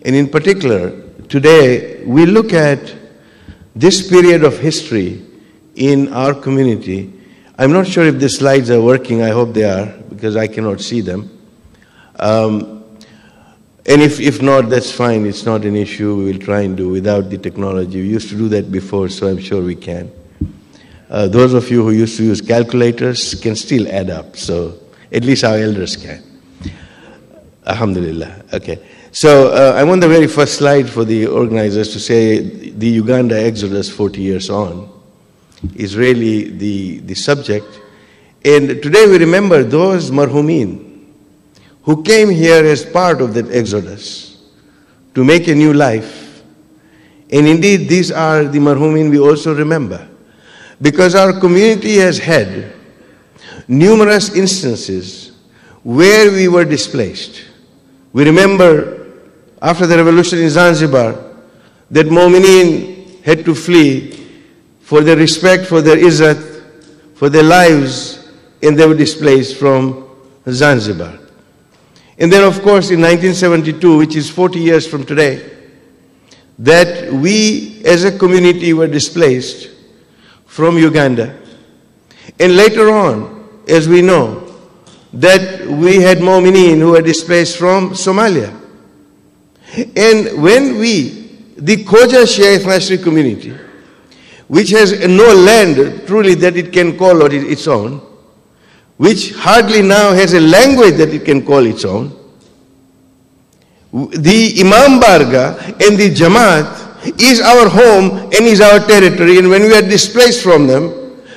And in particular, today we look at this period of history in our community. I'm not sure if the slides are working. I hope they are, because I cannot see them. And if not, that's fine. It's not an issue. We will try and do without the technology. We used to do that before, so I'm sure we can. Those of you who used to use calculators can still add up, so at least our elders can. Alhamdulillah. Okay. So I want the very first slide for the organizers to say the Uganda Exodus 40 years on is really the subject. And today we remember those marhumin who came here as part of that Exodus to make a new life. And indeed, these are the marhumin we also remember, because our community has had numerous instances where we were displaced. We remember after the revolution in Zanzibar that Mu'mineen had to flee for their respect, for their izzat, for their lives, and they were displaced from Zanzibar. And then, of course, in 1972, which is 40 years from today, that we as a community were displaced from Uganda. And later on, as we know, that we had Mu'mineen who were displaced from Somalia. And when the KHOJA Shia Ethnic community, which has no land truly that it can call its own, which hardly now has a language that it can call its own, the Imam Barga and the Jamaat is our home and is our territory. And when we are displaced from them,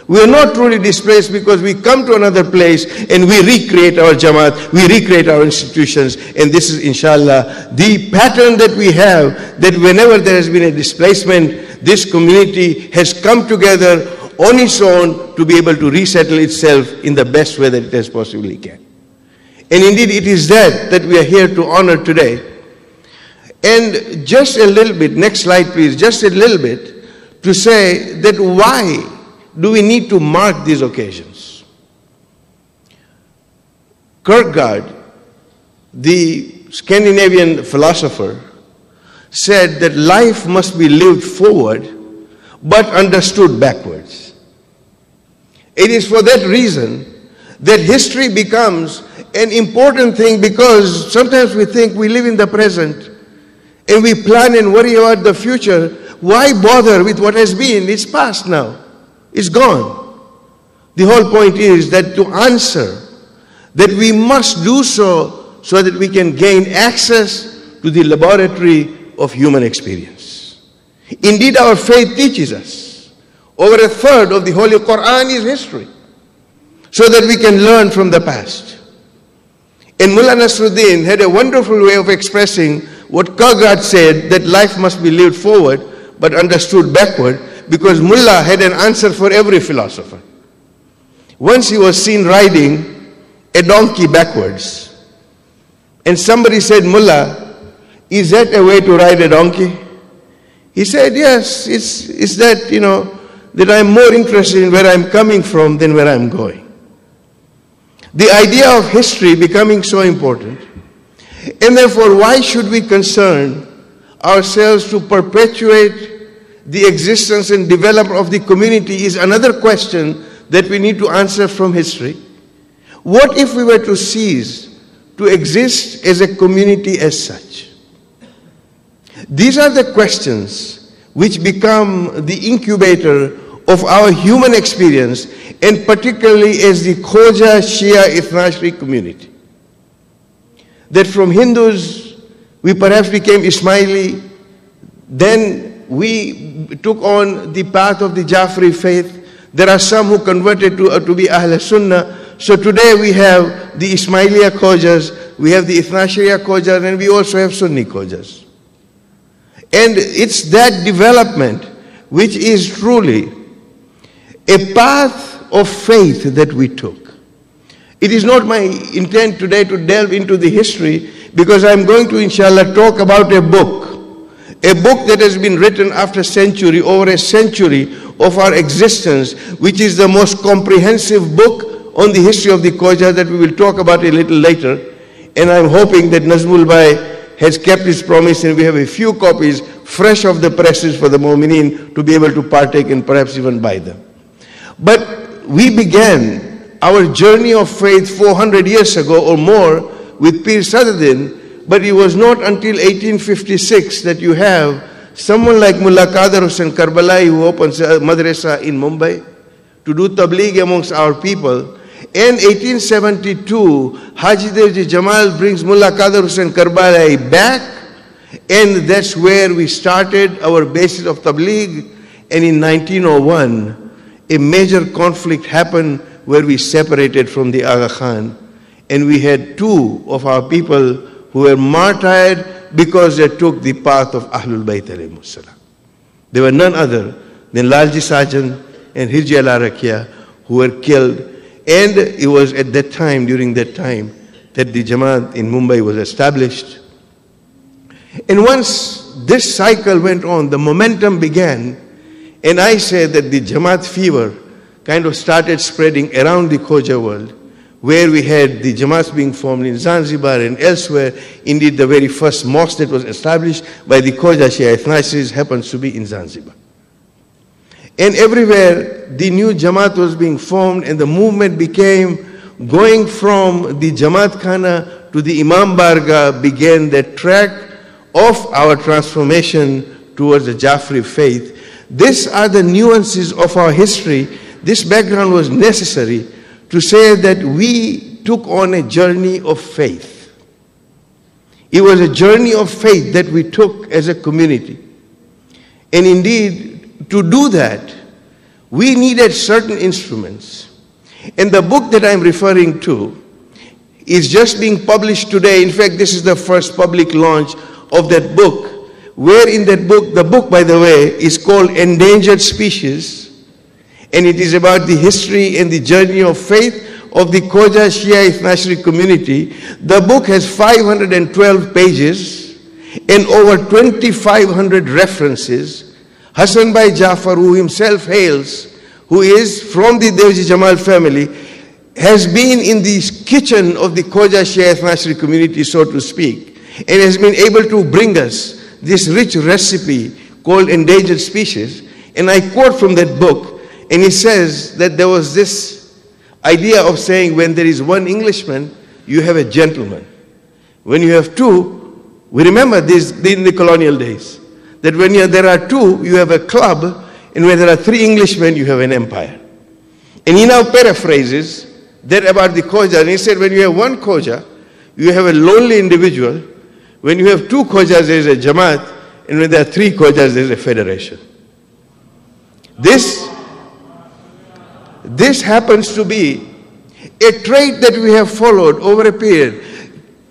we are not truly displaced, because we come to another place and we recreate our Jamaat, we recreate our institutions. And this is, inshallah, the pattern that we have, that whenever there has been a displacement, this community has come together on its own to be able to resettle itself in the best way that it has possibly can. And indeed, it is that we are here to honor today. And just a little bit, next slide please, just a little bit to say that why do we need to mark these occasions? Kierkegaard, the Scandinavian philosopher, said that life must be lived forward but understood backwards. It is for that reason that history becomes an important thing, because sometimes we think we live in the present and we plan and worry about the future. Why bother with what has been? It's past now. It's gone. The whole point is that to answer that we must do so that we can gain access to the laboratory of human experience. Indeed, our faith teaches us over a third of the Holy Quran is history, so that we can learn from the past. And Mullah Nasruddin had a wonderful way of expressing what Kierkegaard said, that life must be lived forward but understood backward, because Mullah had an answer for every philosopher. Once he was seen riding a donkey backwards, and somebody said, Mullah, is that a way to ride a donkey? He said, yes, it's that, that I'm more interested in where I'm coming from than where I'm going. The idea of history becoming so important. And therefore, why should we concern ourselves to perpetuate the existence and development of the community is another question that we need to answer from history. What if we were to cease to exist as a community as such? These are the questions which become the incubator of our human experience, and particularly as the KHOJA Shia Ethnic community. That from Hindus, we perhaps became Ismaili, then we took on the path of the Jafri faith. There are some who converted to be Ahl Sunnah. So today we have the Ismailiya KHOJAs, we have the Ithna Shariya KHOJAs, and we also have Sunni KHOJAs. And it's that development which is truly a path of faith that we took. It is not my intent today to delve into the history, because I'm going to, inshallah, talk about a book that has been written after over a century of our existence, which is the most comprehensive book on the history of the KHOJA that we will talk about a little later. And I'm hoping that Nazmul Bhai has kept its promise, and we have a few copies fresh off the presses for the Mu'mineen to be able to partake and perhaps even buy them. But we began our journey of faith 400 years ago or more with Pir Sadruddin, but it was not until 1856 that you have someone like Mullah Qadar Hussain Karbalai, who opens a madrasa in Mumbai to do tabligh amongst our people. In 1872, Haji Devji Jamal brings Mullah Qadar Hussain Karbalai back, and that's where we started our basis of tabligh. And in 1901, a major conflict happened where we separated from the Aga Khan, and we had two of our people who were martyred because they took the path of Ahlul Bayt alayhimus salam. They were none other than Lalji Sajan and Hirji al-Arakia, who were killed. And it was at that time, during that time, that the Jamaat in Mumbai was established. And once this cycle went on, the momentum began, and I said that the Jamaat fever kind of started spreading around the KHOJA world, where we had the Jamaats being formed in Zanzibar and elsewhere. Indeed, the very first mosque that was established by the KHOJA Shia Ethnicis happens to be in Zanzibar. And everywhere, the new Jamaat was being formed, and the movement became, going from the Jamaat Khana to the Imam Barga, began that track of our transformation towards the Jafri faith. These are the nuances of our history. This background was necessary to say that we took on a journey of faith. It was a journey of faith that we took as a community. And indeed, to do that, we needed certain instruments. And the book that I'm referring to is just being published today. In fact, this is the first public launch of that book, where in that book, the book, by the way, is called Endangered Species, and it is about the history and the journey of faith of the KHOJA Shia Ethnic community. The book has 512 pages and over 2,500 references. Hassan Bhai Jafar, who himself hails, who is from the Devji Jamal family, has been in the kitchen of the KHOJA Shia Ethnic community, so to speak, and has been able to bring us this rich recipe called Endangered Species. And I quote from that book, and he says that there was this idea of saying, when there is one Englishman, you have a gentleman. When you have two, we remember this in the colonial days, that when there are two, you have a club, and when there are three Englishmen, you have an empire. And he now paraphrases that about the KHOJA, and he said, when you have one KHOJA, you have a lonely individual. When you have two KHOJAs, there is a Jamaat, and when there are three KHOJAs, there is a federation. This happens to be a trait that we have followed over a period.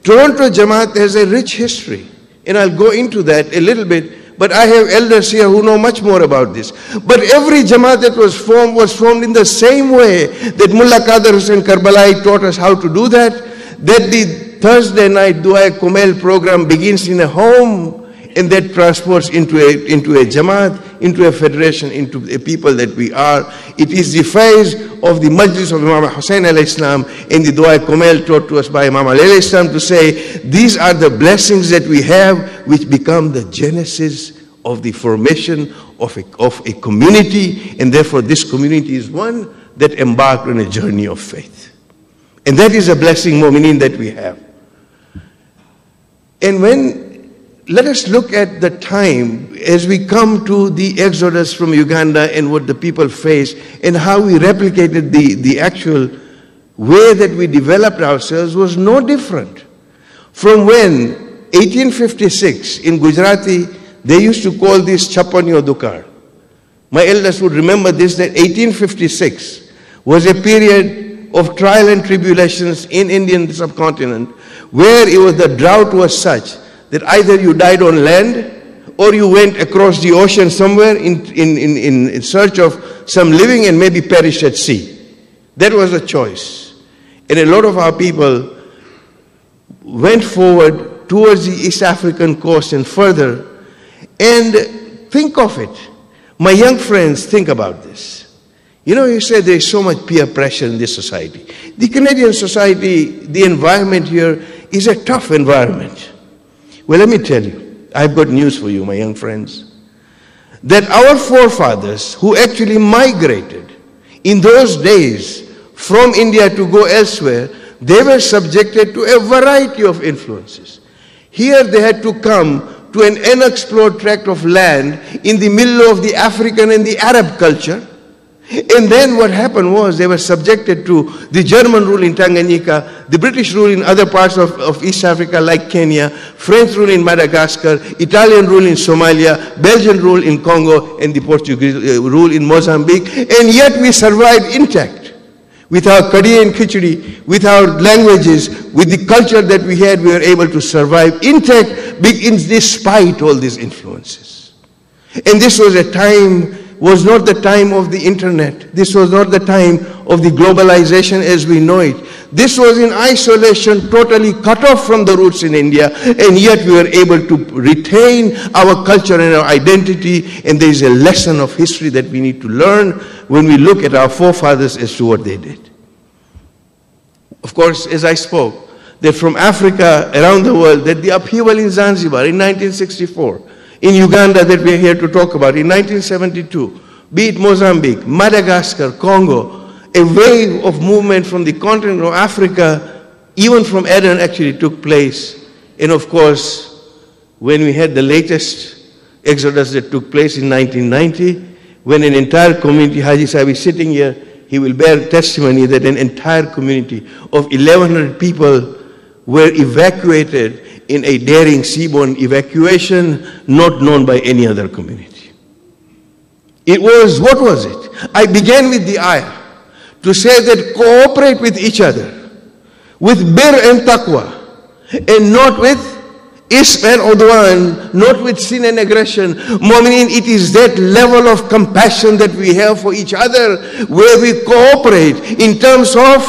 Toronto Jamaat has a rich history, and I'll go into that a little bit. But I have elders here who know much more about this. But every Jamaat that was formed in the same way that Mullah Qadar Hussain Karbalai taught us how to do that, that the Thursday night Dua Kumail program begins in a home, and that transports into a Jamaat, into a federation, into a people that we are. It is the phase of the Majlis of Imam Hussain alayhi salam and the Dua Kumail taught to us by Imam Ali alayhi salam, to say, these are the blessings that we have, which become the genesis of the formation of a community, and therefore this community is one that embarked on a journey of faith. And that is a blessing, Mu'mineen, that we have. And let us look at the time as we come to the exodus from Uganda and what the people faced, and how we replicated the actual way that we developed ourselves was no different from when 1856 in Gujarati, they used to call this Chapanyo Dukar. My elders would remember this, that 1856 was a period of trial and tribulations in Indian subcontinent, where the drought was such that either you died on land or you went across the ocean somewhere in search of some living and maybe perished at sea. That was a choice. And a lot of our people went forward towards the East African coast and further. And think of it. My young friends, think about this. You know, you said there is so much peer pressure in this society. The Canadian society, the environment here is a tough environment. Well, let me tell you, I've got news for you, my young friends, that our forefathers who actually migrated in those days from India to go elsewhere, they were subjected to a variety of influences. Here they had to come to an unexplored tract of land in the middle of the African and the Arab culture. And then what happened was they were subjected to the German rule in Tanganyika, the British rule in other parts of East Africa like Kenya, French rule in Madagascar, Italian rule in Somalia, Belgian rule in Congo, and the Portuguese rule in Mozambique. And yet we survived intact. With our kadi and khichdi, with our languages, with the culture that we had, we were able to survive intact despite all these influences. And this was a time, was not the time of the internet. This was not the time of the globalization as we know it. This was in isolation, totally cut off from the roots in India, and yet we were able to retain our culture and our identity, and there is a lesson of history that we need to learn when we look at our forefathers as to what they did. Of course, as I spoke, that from Africa around the world, that the upheaval in Zanzibar in 1964, in Uganda that we are here to talk about, in 1972, be it Mozambique, Madagascar, Congo, a wave of movement from the continent of Africa, even from Aden, actually took place. And of course, when we had the latest exodus that took place in 1990, when an entire community, Haji Sahib is sitting here, he will bear testimony that an entire community of 1,100 people were evacuated in a daring seaborne evacuation not known by any other community. It was, what was it? I began with the ayah to say that cooperate with each other, with bir and taqwa, and not with ism and udwan, not with sin and aggression. Mu'mineen, it is that level of compassion that we have for each other, where we cooperate in terms of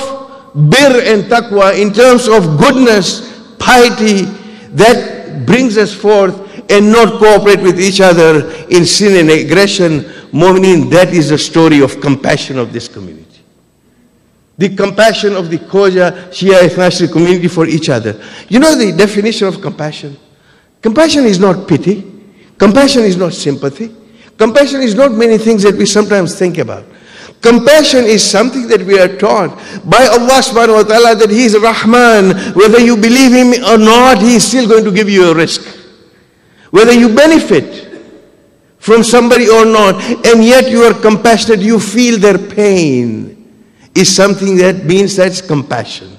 bir and taqwa, in terms of goodness, piety, that brings us forth, and not cooperate with each other in sin and aggression. Mu'mineen, that is the story of compassion of this community. The compassion of the KHOJA Shia Ethnic community for each other. You know the definition of compassion? Compassion is not pity. Compassion is not sympathy. Compassion is not many things that we sometimes think about. Compassion is something that we are taught by Allah subhanahu wa ta'ala that He is Rahman. Whether you believe Him or not, He is still going to give you a risk. Whether you benefit from somebody or not, and yet you are compassionate, you feel their pain, is something that means that's compassion.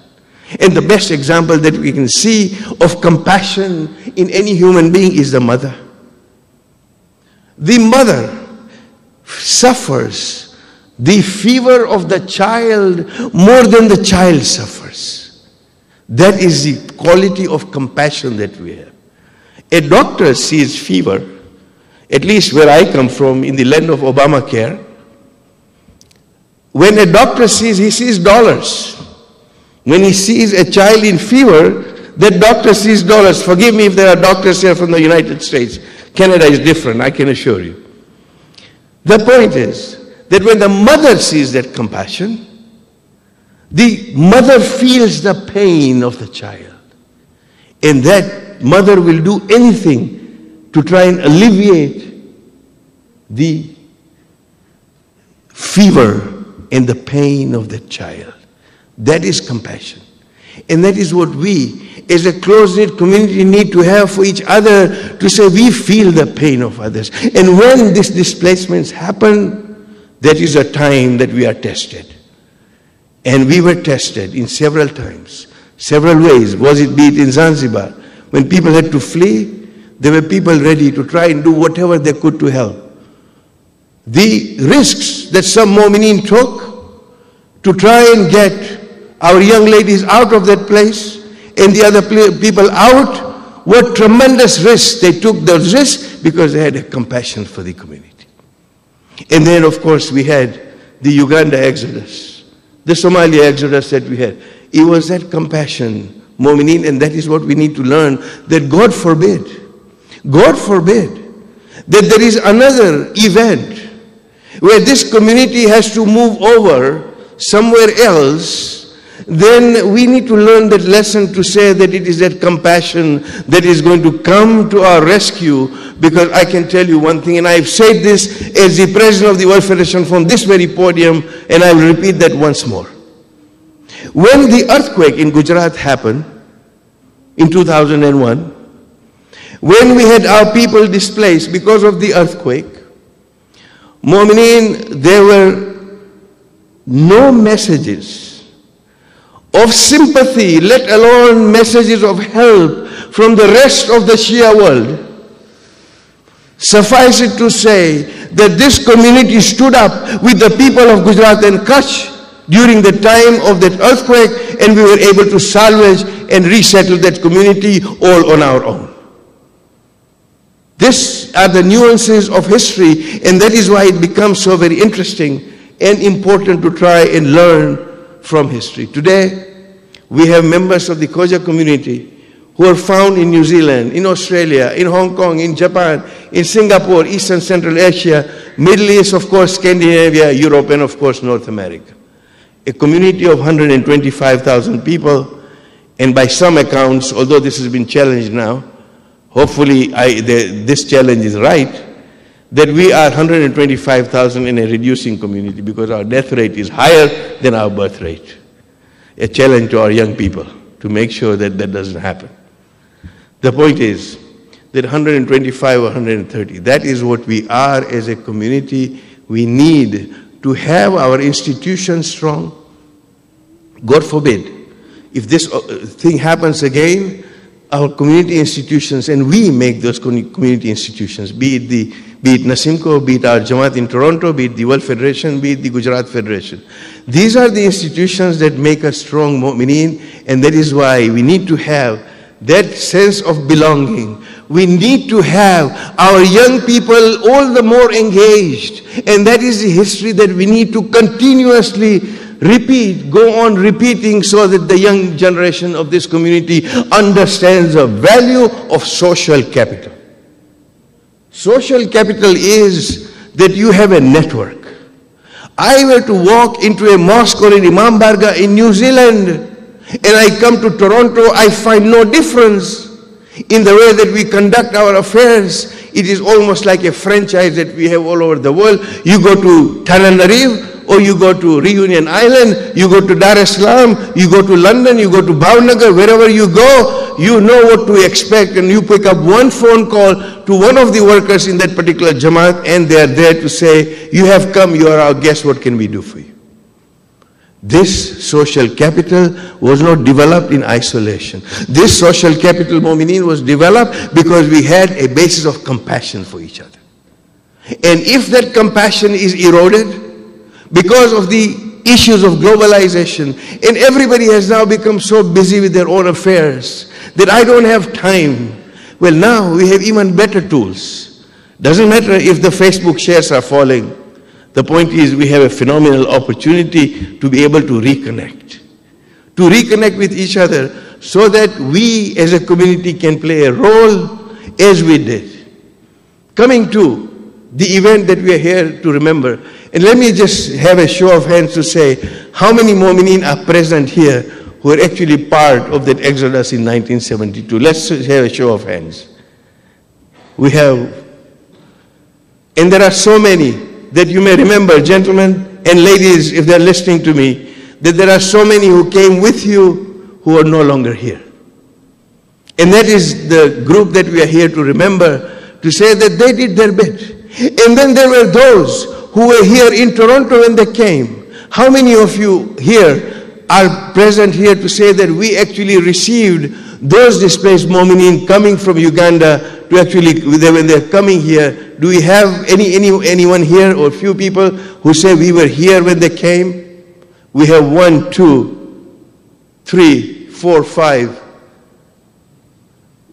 And the best example that we can see of compassion in any human being is the mother. The mother suffers the fever of the child more than the child suffers. That is the quality of compassion that we have. A doctor sees fever, at least where I come from, in the land of Obamacare. When a doctor sees, he sees dollars. When he sees a child in fever, that doctor sees dollars. Forgive me if there are doctors here from the United States. Canada is different, I can assure you. The point is that when the mother sees that compassion, the mother feels the pain of the child. And that mother will do anything to try and alleviate the fever and the pain of the child. That is compassion. And that is what we, as a close-knit community, need to have for each other, to say we feel the pain of others. And when these displacements happen, that is a time that we are tested. And we were tested in several times, several ways. Was it be it in Zanzibar, when people had to flee, there were people ready to try and do whatever they could to help. The risks that some mu'mineen took to try and get our young ladies out of that place and the other people out were tremendous risks. They took those risks because they had a compassion for the community. And then, of course, we had the Uganda exodus, the Somalia exodus that we had. It was that compassion, mu'mineen, and that is what we need to learn, that God forbid that there is another event where this community has to move over somewhere else then we need to learn that lesson to say that it is that compassion that is going to come to our rescue. Because I can tell you one thing, and I've said this as the president of the World Federation from this very podium, and I will repeat that once more. When the earthquake in Gujarat happened in 2001, when we had our people displaced because of the earthquake, Mu'mineen, there were no messages of sympathy, let alone messages of help from the rest of the Shia world. Suffice it to say that this community stood up with the people of Gujarat and Kutch during the time of that earthquake, and we were able to salvage and resettle that community all on our own. These are the nuances of history, and that is why it becomes so very interesting and important to try and learn from history. Today, we have members of the KHOJA community who are found in New Zealand, in Australia, in Hong Kong, in Japan, in Singapore, East and Central Asia, Middle East, of course, Scandinavia, Europe, and of course, North America. A community of 125,000 people, and by some accounts, although this has been challenged now, hopefully this challenge is right, that we are 125,000 in a reducing community because our death rate is higher than our birth rate. A challenge to our young people to make sure that that doesn't happen. The point is that 125 or 130, that is what we are as a community. We need to have our institutions strong. God forbid, if this thing happens again, our community institutions, and we make those community institutions, be it Nasimco, be it our Jamaat in Toronto, be it the World Federation, be it the Gujarat Federation. These are the institutions that make us strong Mu'mineen, and that is why we need to have that sense of belonging. We need to have our young people all the more engaged, and that is the history that we need to continuously repeat, go on repeating, so that the young generation of this community understands the value of social capital. Social capital is that you have a network. I were to walk into a mosque or an Imam Barga in New Zealand, and I come to Toronto, I find no difference in the way that we conduct our affairs. It is almost like a franchise that we have all over the world. You go to Tananarive, or you go to Reunion Island, you go to Dar es Salaam, you go to London, you go to Bhavnagar, wherever you go, you know what to expect, and you pick up one phone call to one of the workers in that particular Jamaat, and they are there to say, you have come, you are our guest, what can we do for you? This social capital was not developed in isolation. This social capital, Mu'mineen, was developed because we had a basis of compassion for each other. And if that compassion is eroded because of the issues of globalization, and everybody has now become so busy with their own affairs that I don't have time, well, now we have even better tools. Doesn't matter if the Facebook shares are falling. The point is we have a phenomenal opportunity to be able to reconnect with each other, so that we as a community can play a role as we did. Coming to the event that we are here to remember, and let me just have a show of hands to say, how many Mu'mineen are present here who are actually part of that exodus in 1972? Let's have a show of hands. We have, and there are so many that you may remember, gentlemen and ladies, if they're listening to me, that there are so many who came with you who are no longer here. And that is the group that we are here to remember, to say that they did their bit. And then there were those who were here in Toronto when they came. How many of you here are present here to say that we actually received those displaced Mu'mineen coming from Uganda to actually, when they're coming here? Do we have anyone here, or few people who say we were here when they came? We have 1, 2, 3, 4, 5.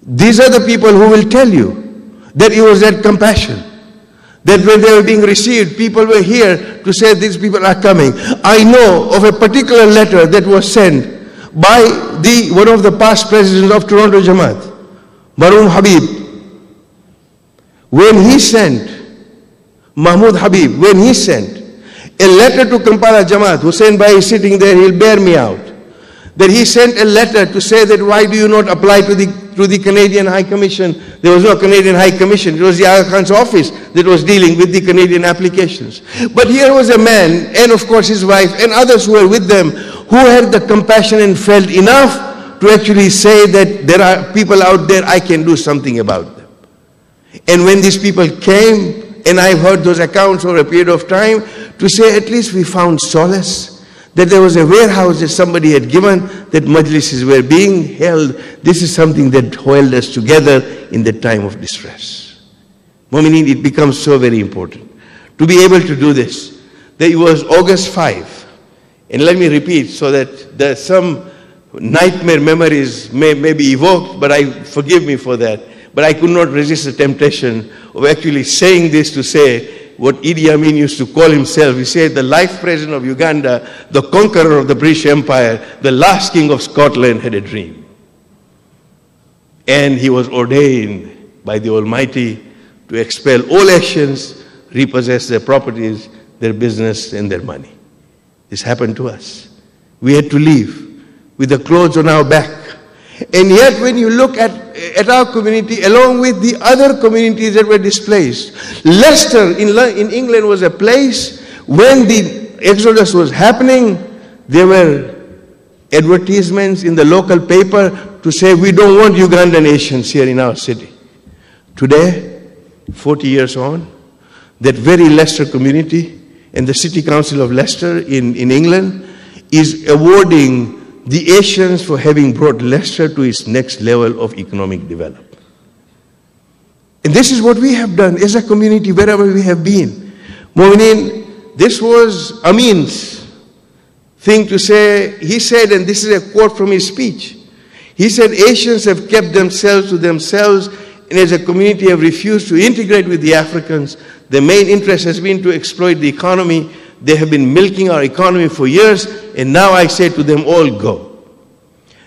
These are the people who will tell you that it was that compassion, that when they were being received, people were here to say these people are coming. I know of a particular letter that was sent by one of the past presidents of Toronto Jamaat, Maroon Habib. When he sent, Mahmoud Habib, when he sent a letter to Kampala Jamaat, Hussein Bhai is sitting there, he'll bear me out. that he sent a letter to say that why do you not apply to the Canadian High Commission? There was no Canadian High Commission. It was the Aga Khan's office that was dealing with the Canadian applications. But here was a man, and of course his wife, and others who were with them, who had the compassion and felt enough to actually say that there are people out there, I can do something about them. And when these people came, and I've heard those accounts over a period of time, to say at least we found solace, that there was a warehouse that somebody had given, that majlises were being held. This is something that held us together in the time of distress. Mu'mineen, it becomes so very important to be able to do this. That it was August 5, and let me repeat so that some nightmare memories may be evoked, but forgive me for that. But I could not resist the temptation of actually saying this to say what Idi Amin used to call himself. He said, the life president of Uganda, the conqueror of the British Empire, the last king of Scotland had a dream. And he was ordained by the Almighty to expel all actions, repossess their properties, their business, and their money. This happened to us. We had to leave with the clothes on our back. And yet when you look at our community, along with the other communities that were displaced, Leicester in England was a place when the exodus was happening, there were advertisements in the local paper to say, we don't want Ugandan Asians here in our city. Today, 40 years on, that very Leicester community and the City Council of Leicester in England is awarding the Asians for having brought Leicester to its next level of economic development. And this is what we have done as a community wherever we have been. Mu'mineen, this was Amin's thing to say. He said, and this is a quote from his speech, he said, Asians have kept themselves to themselves and as a community have refused to integrate with the Africans. The main interest has been to exploit the economy. They have been milking our economy for years, and now I say to them all, go.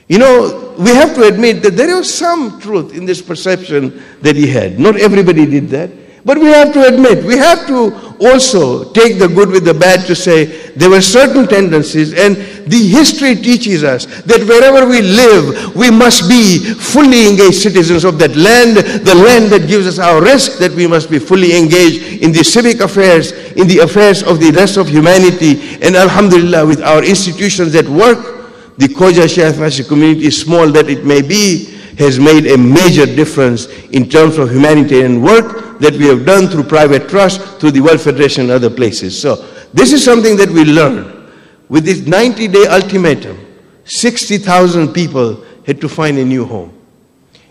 You know, we have to admit that there was some truth in this perception that he had. Not everybody did that. But we have to admit, we have to also take the good with the bad to say there were certain tendencies, and the history teaches us that wherever we live, we must be fully engaged citizens of that land, the land that gives us our risk, that we must be fully engaged in the civic affairs, in the affairs of the rest of humanity. And alhamdulillah, with our institutions that work, the KHOJA Shia community, small that it may be, has made a major difference in terms of humanitarian work that we have done through private trust, through the World Federation and other places. So this is something that we learn. With this 90-day ultimatum, 60,000 people had to find a new home.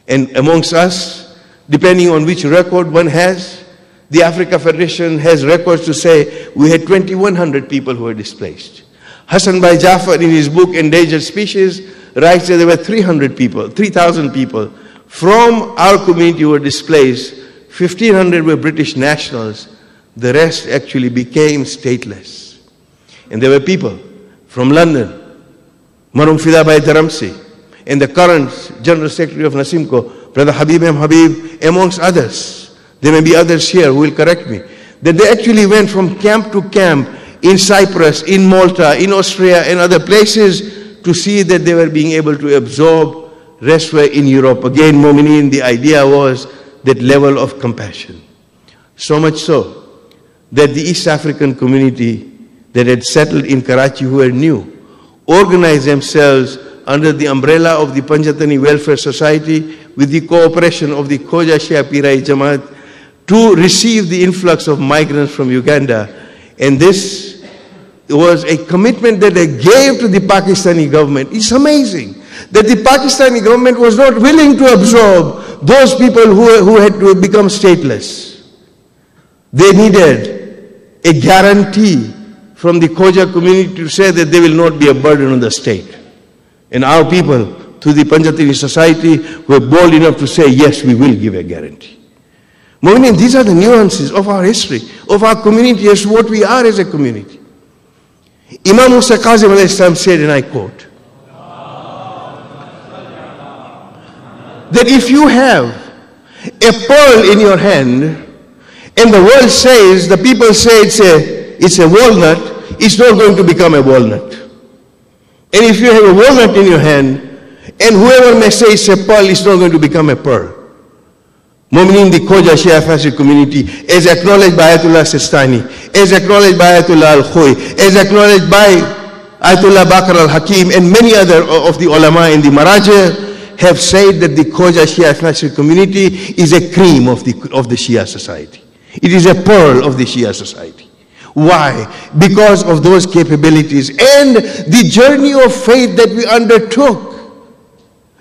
And amongst us, depending on which record one has, the Africa Federation has records to say we had 2,100 people who were displaced. Hassan Bhai Jafar in his book Endangered Species writes that there were 300 people, 3,000 people from our community who were displaced. 1,500 were British nationals. The rest actually became stateless. And there were people from London, Marum Fida Bhai Dharamsi, and the current General Secretary of Nasimco, Brother Habib M. Habib, amongst others. There may be others here who will correct me. That they actually went from camp to camp in Cyprus, in Malta, in Austria, and other places to see that they were being able to absorb. Rest were in Europe. Again, Mu'mineen, the idea was that level of compassion. So much so that the East African community that had settled in Karachi, who were new, organized themselves under the umbrella of the Panjatani Welfare Society with the cooperation of the KHOJA Shia Pirai Jamaat to receive the influx of migrants from Uganda. And this was a commitment that they gave to the Pakistani government. It's amazing that the Pakistani government was not willing to absorb those people who had to become stateless. They needed a guarantee from the KHOJA community to say that they will not be a burden on the state. And our people, through the Panjatini Society, were bold enough to say, yes, we will give a guarantee. Mu'mineen, these are the nuances of our history, of our community, as what we are as a community. Imam Musa Kazim alayhi salam said, and I quote, that if you have a pearl in your hand, and the world says, the people say it's a walnut, it's not going to become a walnut. And if you have a walnut in your hand, and whoever may say it's a pearl, it's not going to become a pearl. Mu'minin, the KHOJA Shia Fascist community, as acknowledged by Ayatollah Sistani, as acknowledged by Ayatollah Al-Khoy, as acknowledged by Ayatollah Bakr al-Hakim, and many other of the ulama in the Maraja, have said that the KHOJA Shia Fascist community is a cream of the Shia society. It is a pearl of the Shia society. Why? Because of those capabilities and the journey of faith that we undertook.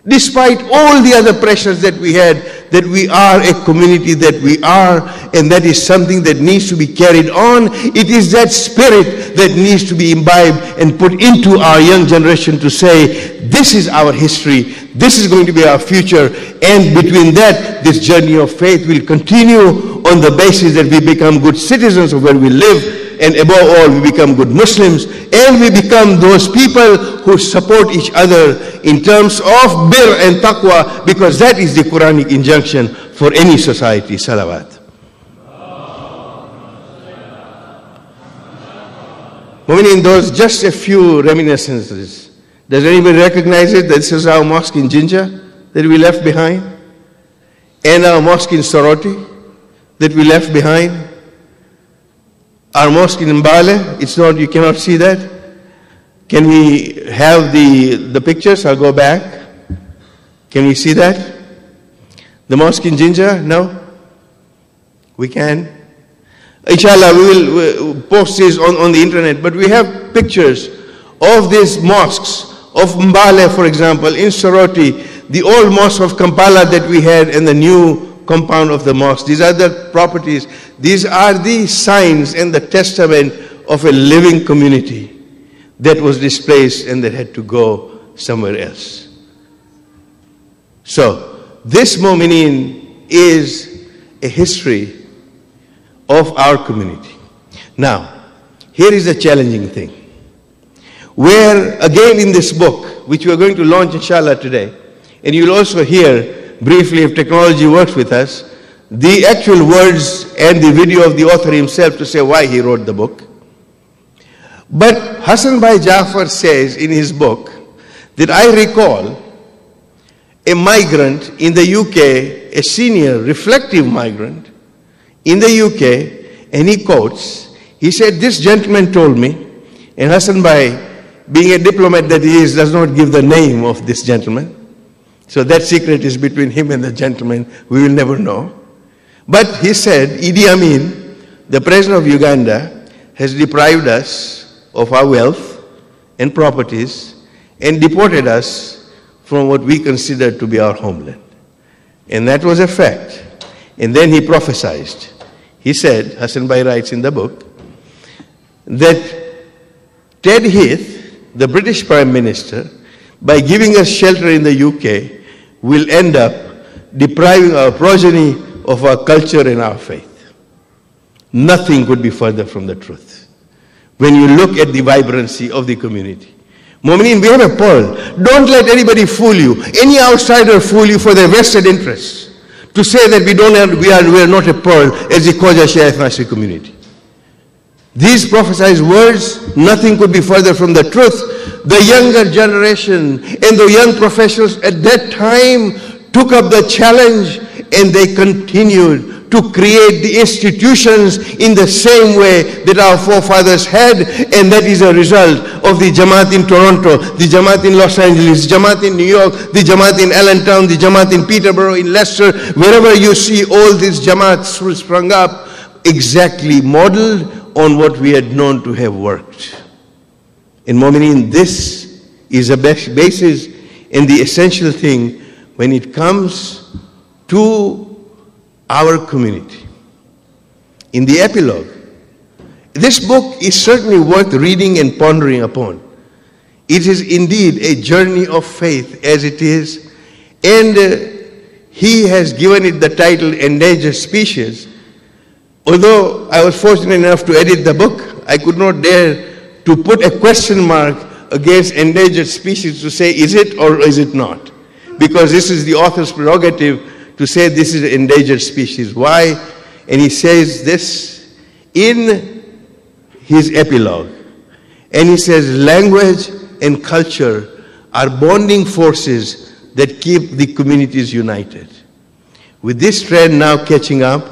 Despite all the other pressures that we had, that we are a community that we are, and that is something that needs to be carried on. It is that spirit that needs to be imbibed and put into our young generation to say, this is our history, this is going to be our future, and between that, this journey of faith will continue on the basis that we become good citizens of where we live, and above all, we become good Muslims, and we become those people who support each other in terms of bir and taqwa, because that is the Quranic injunction for any society. Salawat. In those just a few reminiscences. Does anybody recognize it? That this is our mosque in Jinja that we left behind, and our mosque in Soroti that we left behind. Our mosque in Mbale, it's not, you cannot see that. Can we have the pictures? I'll go back. Can we see that? The mosque in Jinja? No? We can. Inshallah, we will post this on the internet, but we have pictures of these mosques, of Mbale, for example, in Soroti, the old mosque of Kampala that we had, and the new compound of the mosque. These are the properties. These are the signs and the testament of a living community that was displaced and that had to go somewhere else. So, this Mu'minin is a history of our community. Now, here is a challenging thing. Where, again in this book, which we are going to launch inshallah today, and you'll also hear briefly, if technology works with us, the actual words and the video of the author himself to say why he wrote the book. But Hassan Bhai Jafar says in his book that I recall a migrant in the UK, a senior reflective migrant in the UK, and he quotes, he said, this gentleman told me, and Hassan Bhai, being a diplomat that he is, does not give the name of this gentleman. So that secret is between him and the gentleman. We will never know. But he said, Idi Amin, the president of Uganda, has deprived us of our wealth and properties and deported us from what we consider to be our homeland. And that was a fact. And then he prophesied. He said, Hassan Bhai writes in the book, that Ted Heath, the British Prime Minister, by giving us shelter in the UK, will end up depriving our progeny of our culture and our faith. Nothing could be further from the truth. When you look at the vibrancy of the community. Mu'minin, we have a pearl. Don't let anybody fool you. Any outsider fool you for their vested interests. To say that we are not a pearl as the KHOJA Shia Fascist community. These prophesied words, nothing could be further from the truth. The younger generation and the young professionals at that time took up the challenge, and they continued to create the institutions in the same way that our forefathers had, and that is a result of the Jamaat in Toronto, the Jamaat in Los Angeles, the Jamaat in New York, the Jamaat in Allentown, the Jamaat in Peterborough, in Leicester. Wherever you see all these Jamaats sprung up, exactly modeled on what we had known to have worked. In Mu'minin, this is a basis and the essential thing when it comes to our community. In the epilogue, this book is certainly worth reading and pondering upon. It is indeed a journey of faith as it is, and he has given it the title Endangered Species. Although I was fortunate enough to edit the book, I could not dare to put a question mark against endangered species to say, is it or is it not? Because this is the author's prerogative to say this is an endangered species. Why? And he says this in his epilogue. And he says, language and culture are bonding forces that keep the communities united. With this trend now catching up,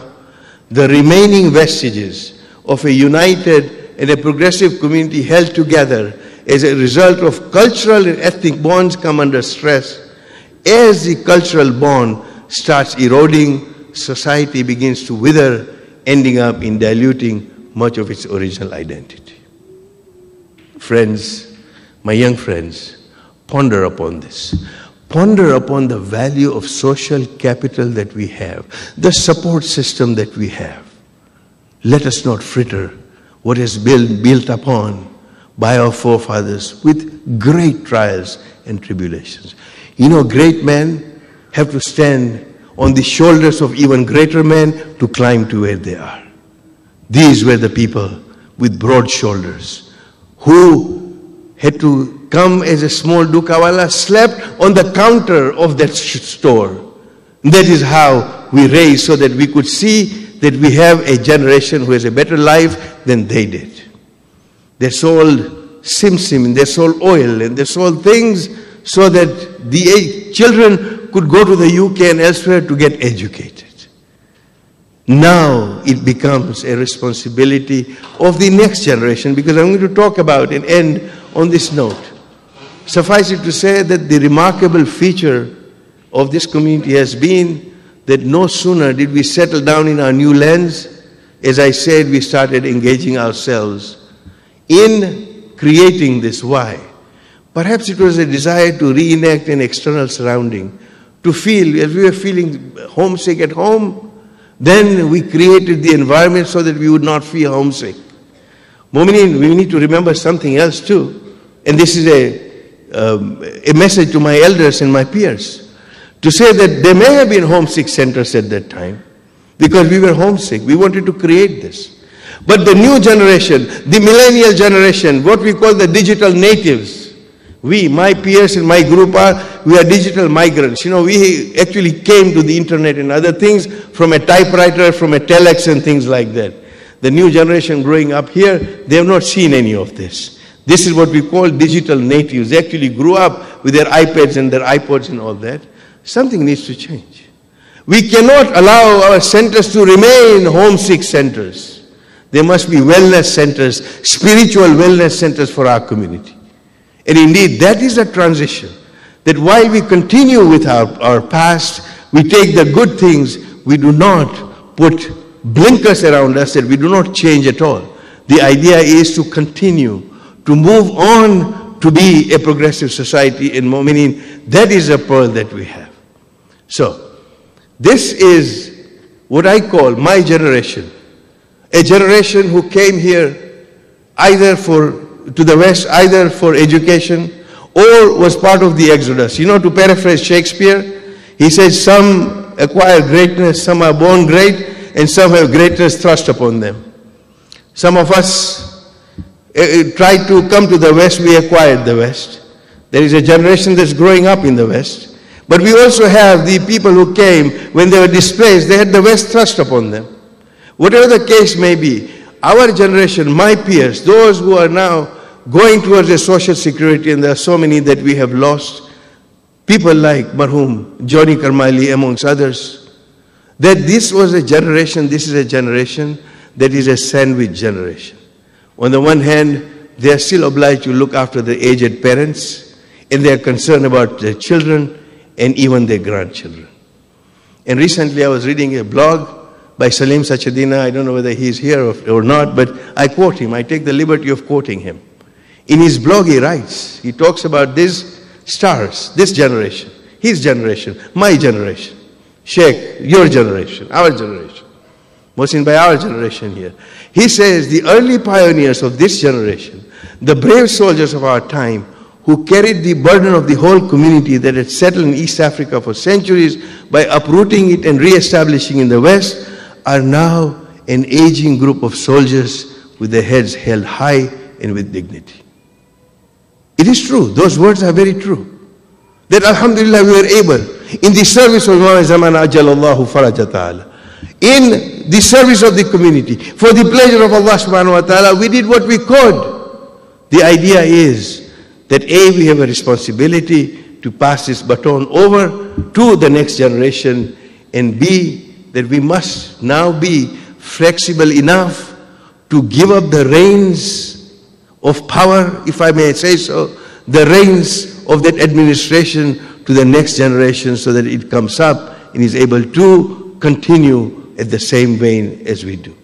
the remaining vestiges of a united and a progressive community held together as a result of cultural and ethnic bonds come under stress. As the cultural bond starts eroding, society begins to wither, ending up in diluting much of its original identity. Friends, my young friends, ponder upon this. Ponder upon the value of social capital that we have, the support system that we have. Let us not fritter what has been built upon by our forefathers with great trials and tribulations. You know, great men have to stand on the shoulders of even greater men to climb to where they are. These were the people with broad shoulders who had to come as a small dukawala, slept on the counter of that store. That is how we raised, so that we could see that we have a generation who has a better life than they did. They sold sim-sim, and they sold oil, and they sold things so that the children could go to the UK and elsewhere to get educated. Now it becomes a responsibility of the next generation, because I'm going to talk about and end on this note. Suffice it to say that the remarkable feature of this community has been that no sooner did we settle down in our new lands, as I said, we started engaging ourselves in creating this. Why? Perhaps it was a desire to reenact an external surrounding, to feel, as we were feeling homesick at home, then we created the environment so that we would not feel homesick. Mu'mineen, we need to remember something else too, and this is a message to my elders and my peers, to say that there may have been homesick centers at that time, because we were homesick. We wanted to create this. But the new generation, the millennial generation, what we call the digital natives, we, my peers and my group we are digital migrants. You know, we actually came to the internet and other things from a typewriter, from a telex and things like that. The new generation growing up here, they have not seen any of this. This is what we call digital natives. They actually grew up with their iPads and their iPods and all that. Something needs to change. We cannot allow our centers to remain homesick centers. There must be wellness centers, spiritual wellness centers for our community. And indeed, that is a transition. That while we continue with our past, we take the good things, we do not put blinkers around us, that we do not change at all. The idea is to continue, to move on to be a progressive society in Mu'mineen. That is a pearl that we have. So, this is what I call my generation. A generation who came here either to the West, either for education, or was part of the Exodus. You know, to paraphrase Shakespeare, he says, some acquire greatness, some are born great, and some have greatness thrust upon them. Some of us tried to come to the West, we acquired the West. There is a generation that's growing up in the West. But we also have the people who came when they were displaced, they had the West thrust upon them. Whatever the case may be, our generation, my peers, those who are now going towards a social security, and there are so many that we have lost, people like Marhum Johnny Karmali amongst others, that this was a generation, this is a generation that is a sandwich generation. On the one hand, they are still obliged to look after their aged parents, and they are concerned about their children and even their grandchildren. And recently I was reading a blog by Salim Sachadina. I don't know whether he's here or not, but I quote him. I take the liberty of quoting him. In his blog he writes, he talks about these stars, this generation, his generation, my generation, Sheikh, your generation, our generation, Mohsin by our generation here. He says the early pioneers of this generation, the brave soldiers of our time, who carried the burden of the whole community that had settled in East Africa for centuries by uprooting it and re-establishing in the West, are now an aging group of soldiers with their heads held high and with dignity. It is true, those words are very true. That alhamdulillah we were able, in the service of Imam Zaman Ajalallahu Faraja Ta'ala, in the service of the community, for the pleasure of Allah subhanahu wa ta'ala, we did what we could. The idea is that A, we have a responsibility to pass this baton over to the next generation, and B, that we must now be flexible enough to give up the reins of power, if I may say so, the reins of that administration to the next generation so that it comes up and is able to continue at the same vein as we do.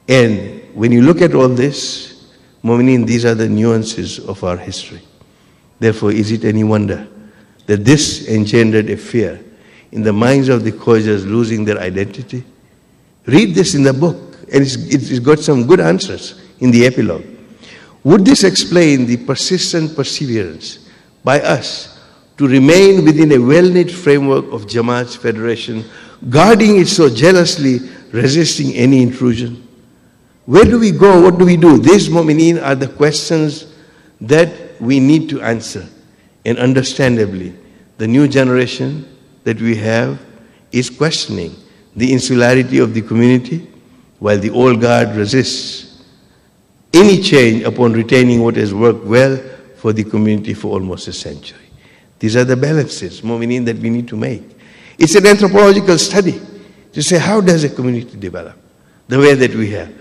And when you look at all this, Mu'mineen, these are the nuances of our history. Therefore, is it any wonder that this engendered a fear in the minds of the KHOJAs losing their identity? Read this in the book, and it's got some good answers in the epilogue. Would this explain the persistent perseverance by us to remain within a well-knit framework of Jamaat's federation, guarding it so jealously, resisting any intrusion? Where do we go? What do we do? These Mu'mineen are the questions that we need to answer. And understandably, the new generation that we have is questioning the insularity of the community, while the old guard resists any change upon retaining what has worked well for the community for almost a century. These are the balances, Mu'mineen, that we need to make. It's an anthropological study to say, how does a community develop the way that we have?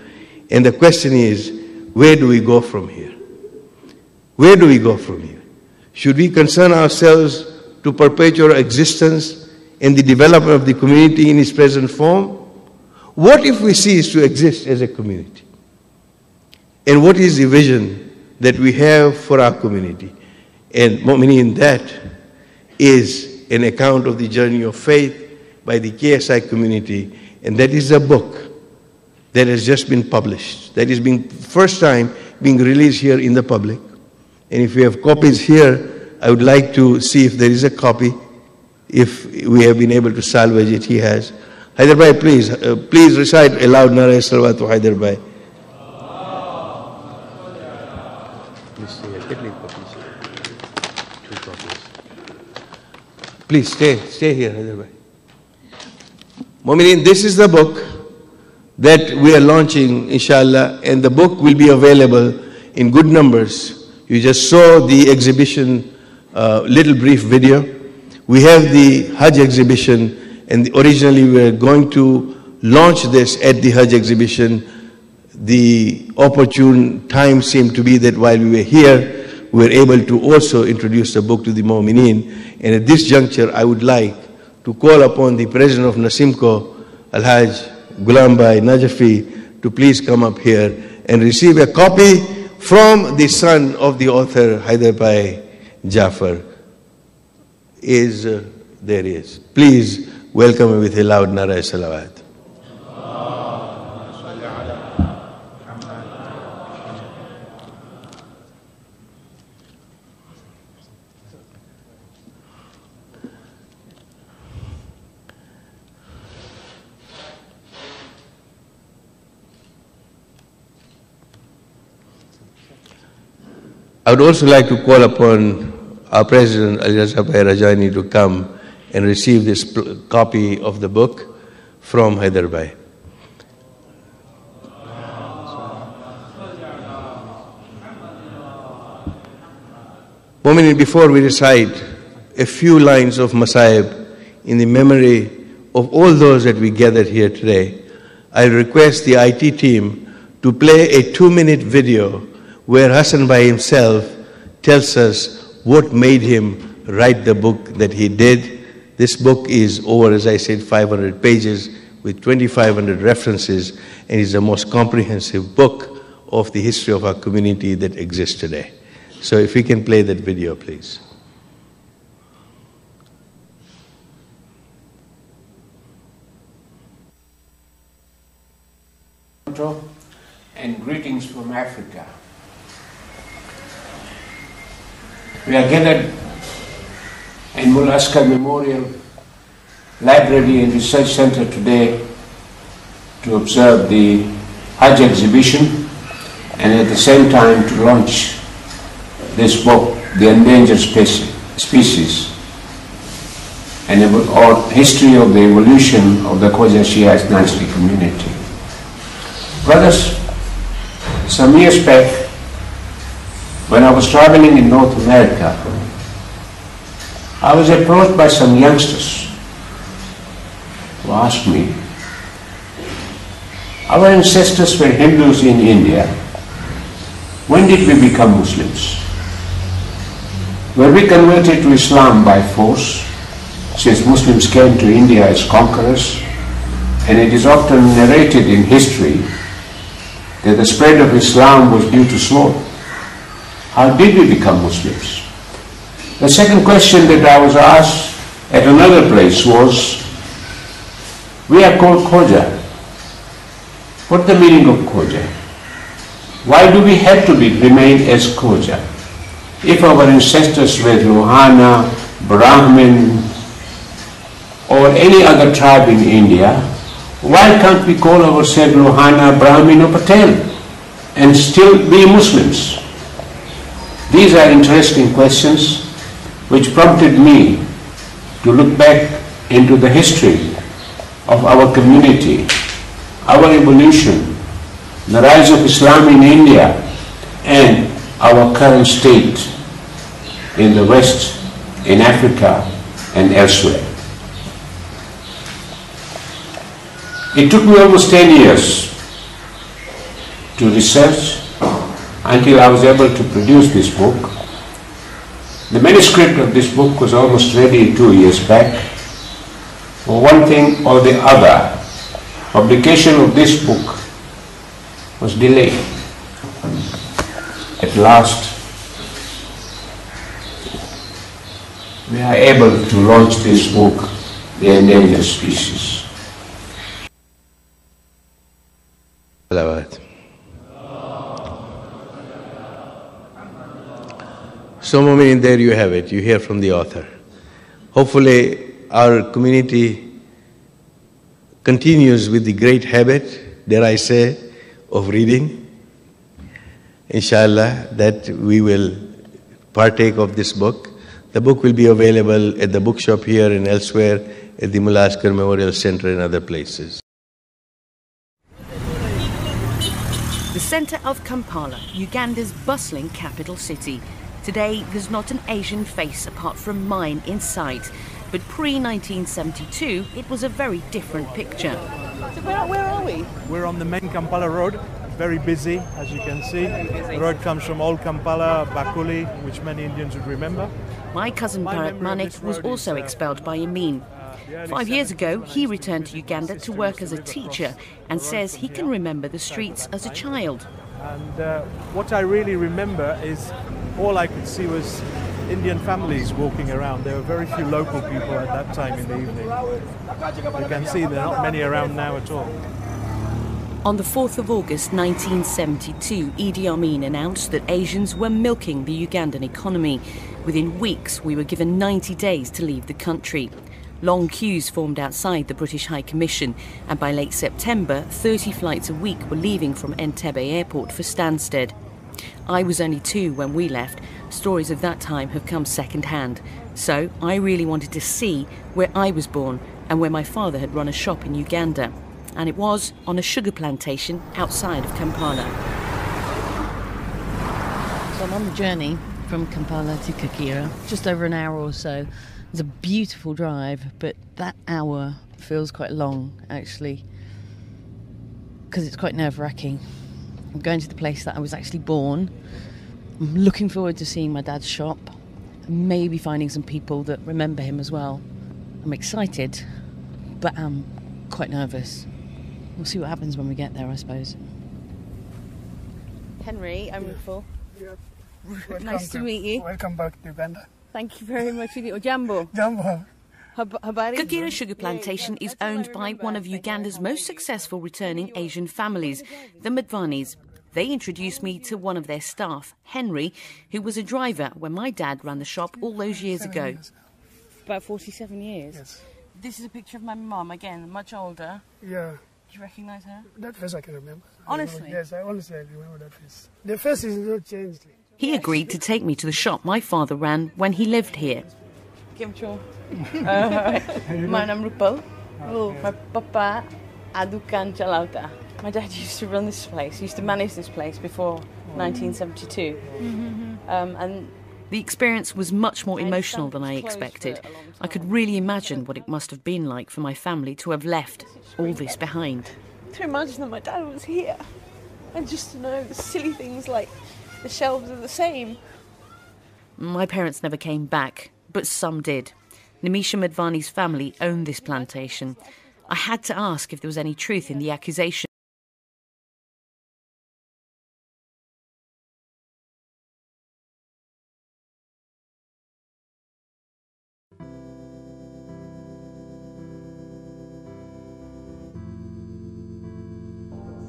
And the question is, where do we go from here? Where do we go from here? Should we concern ourselves to perpetuate our existence and the development of the community in its present form? What if we cease to exist as a community? And what is the vision that we have for our community? And Mu'mineen, that is an account of the journey of faith by the KSI community, and that is a book that has just been published, that is being first time being released here in the public. And if we have copies here, I would like to see if there is a copy, if we have been able to salvage it. He has. Haider Bhai, please recite a loud Nara Salawat to Haider Bhai. Please stay here, Haider Bhai. Mu'mineen, this is the book that we are launching, inshallah, and the book will be available in good numbers. You just saw the exhibition, little brief video. We have the Hajj exhibition, and originally we were going to launch this at the Hajj exhibition. The opportune time seemed to be that while we were here, we were able to also introduce the book to the Mu'mineen. And at this juncture, I would like to call upon the President of Nasimco, Al-Hajj Ghulam Bhai Najafi, to please come up here and receive a copy from the son of the author, Haider Bhai Jafar. There he is. Please welcome him with a loud Nara Salawat. I would also like to call upon our President, Ali Raza Bhai Rajani, to come and receive this copy of the book from Haider Bhai. Before we recite a few lines of Masaib in the memory of all those that we gathered here today, I request the IT team to play a 2-minute video where Hassan Bhai himself tells us what made him write the book that he did. This book is over, as I said, 500 pages with 2,500 references, and is the most comprehensive book of the history of our community that exists today. So if we can play that video, please. And greetings from Africa. We are gathered in Mullah Askar Memorial Library and Research Center today to observe the Hajj exhibition and at the same time to launch this book, The Endangered Species, and or history of the evolution of the KHOJA Shia Hasnain community. Brothers, some years back, when I was traveling in North America, I was approached by some youngsters who asked me, our ancestors were Hindus in India. When did we become Muslims? Were we converted to Islam by force, since Muslims came to India as conquerors? And it is often narrated in history that the spread of Islam was due to sword. How did we become Muslims? The second question that I was asked at another place was, we are called KHOJA. What's the meaning of KHOJA? Why do we have to remain as KHOJA? If our ancestors were Lohana, Brahmin, or any other tribe in India, why can't we call ourselves Lohana, Brahmin or Patel and still be Muslims? These are interesting questions which prompted me to look back into the history of our community, our evolution, the rise of Islam in India, and our current state in the West, in Africa, and elsewhere. It took me almost 10 years to research until I was able to produce this book. The manuscript of this book was almost ready 2 years back. For one thing or the other, publication of this book was delayed. At last, we are able to launch this book, The Endangered Species. So, Mu'min, there you have it. You hear from the author. Hopefully, our community continues with the great habit, dare I say, of reading. Inshallah, that we will partake of this book. The book will be available at the bookshop here and elsewhere, at the Mullah Askar Memorial Center and other places. The centre of Kampala, Uganda's bustling capital city. Today, there's not an Asian face apart from mine in sight. But pre-1972, it was a very different picture. So where are we? We're on the main Kampala road, very busy, as you can see. The road comes from Old Kampala, Bakuli, which many Indians would remember. My cousin Bharat Manik was also expelled by Amin. 5 years ago, he returned to Uganda to work as a teacher and says he can remember the streets as a child. And what I really remember is all I could see was Indian families walking around. There were very few local people at that time in the evening. You can see there are not many around now at all. On the 4th of August 1972, Idi Amin announced that Asians were milking the Ugandan economy. Within weeks, we were given 90 days to leave the country. Long queues formed outside the British High Commission, and by late September, 30 flights a week were leaving from Entebbe Airport for Stansted. I was only 2 when we left. Stories of that time have come second-hand. So I really wanted to see where I was born and where my father had run a shop in Uganda. And it was on a sugar plantation outside of Kampala. So I'm on the journey from Kampala to Kakira, just over an hour or so. It's a beautiful drive, but that hour feels quite long, actually, because it's quite nerve-wracking. I'm going to the place that I was actually born. I'm looking forward to seeing my dad's shop, and maybe finding some people that remember him as well. I'm excited, but I'm quite nervous. We'll see what happens when we get there, I suppose. Henry, I'm Rufal. Yeah. Nice to meet you. Welcome back to Uganda. Thank you very much. Jambo. Jambo. Kakira Sugar Plantation is owned by one of Uganda's most successful returning Asian families, the Madvanis. They introduced me to one of their staff, Henry, who was a driver when my dad ran the shop all those years ago. About 47 years? Yes. This is a picture of my mum, again, much older. Yeah. Do you recognise her? That face I can remember. Honestly? Yes, honestly I remember that face. The face is not changed. He agreed to take me to the shop my father ran when he lived here. Kimcho. My name is Rupal. My papa Adukan Chalauta. My dad used to run this place, used to manage this place before 1972. And the experience was much more emotional than I expected. I could really imagine what it must have been like for my family to have left all this behind. To imagine that my dad was here, and just to know the silly things like the shelves are the same. My parents never came back, but some did. Nimisha Madvani's family owned this plantation. I had to ask if there was any truth in the accusation.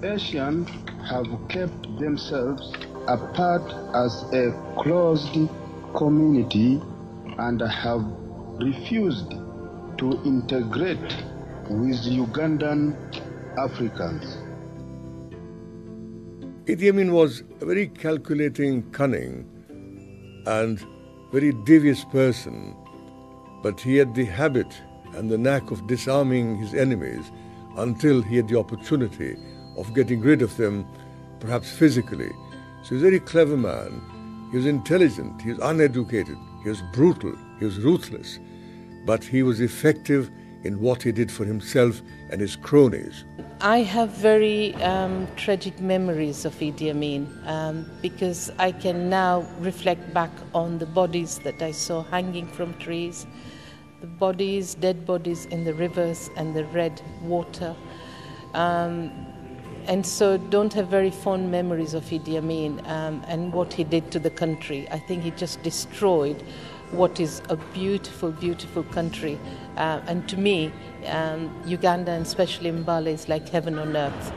Asians have kept themselves apart as a closed community and have refused to integrate with Ugandan Africans. Idi Amin was a very calculating, cunning and very devious person, but he had the habit and the knack of disarming his enemies until he had the opportunity of getting rid of them, perhaps physically. So he was a very clever man. He was intelligent, he was uneducated, he was brutal, he was ruthless, but he was effective in what he did for himself and his cronies. I have very tragic memories of Idi Amin because I can now reflect back on the bodies that I saw hanging from trees, the bodies, dead bodies in the rivers and the red water. And so don't have very fond memories of Idi Amin and what he did to the country. I think he just destroyed what is a beautiful, beautiful country. And to me, Uganda, and especially Mbale, is like heaven on earth.